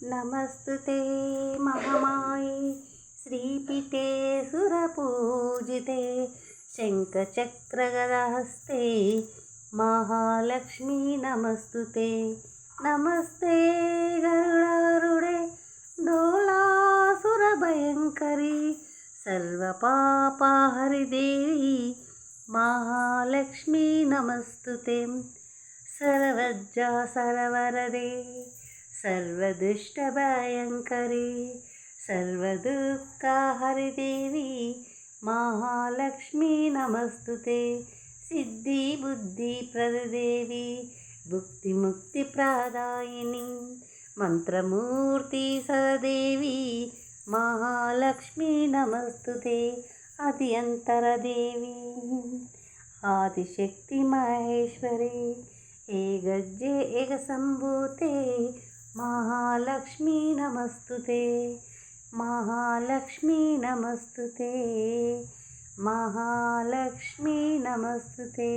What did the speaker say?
नमस्तुते महामाये श्रीपीठे सुरपूजिते शङ्खचक्रगदाहस्ते महालक्ष्मी नमस्तुते। नमस्ते गरुडारूढे डोलासुरभयङ्करी सर्वपापहरि देवी महालक्ष्मी नमस्तुते। सर्वज्ञा सर्ववरदे सर्वदुष्टभयङ्करी सर्वदुःखहरि देवी महालक्ष्मी नमस्तुते। सिद्धि बुद्धि प्रददेवी भुक्ति मुक्ति प्रदायिनी मंत्रमूर्ति सदेवी महालक्ष्मी नमस्तुते। आद्यन्तरदेवी आदिशक्ति महेश्वरी एकज्जे एकसम्भूते महालक्ष्मी नमस्तुते। महालक्ष्मी नमस्तुते। महालक्ष्मी नमस्तुते।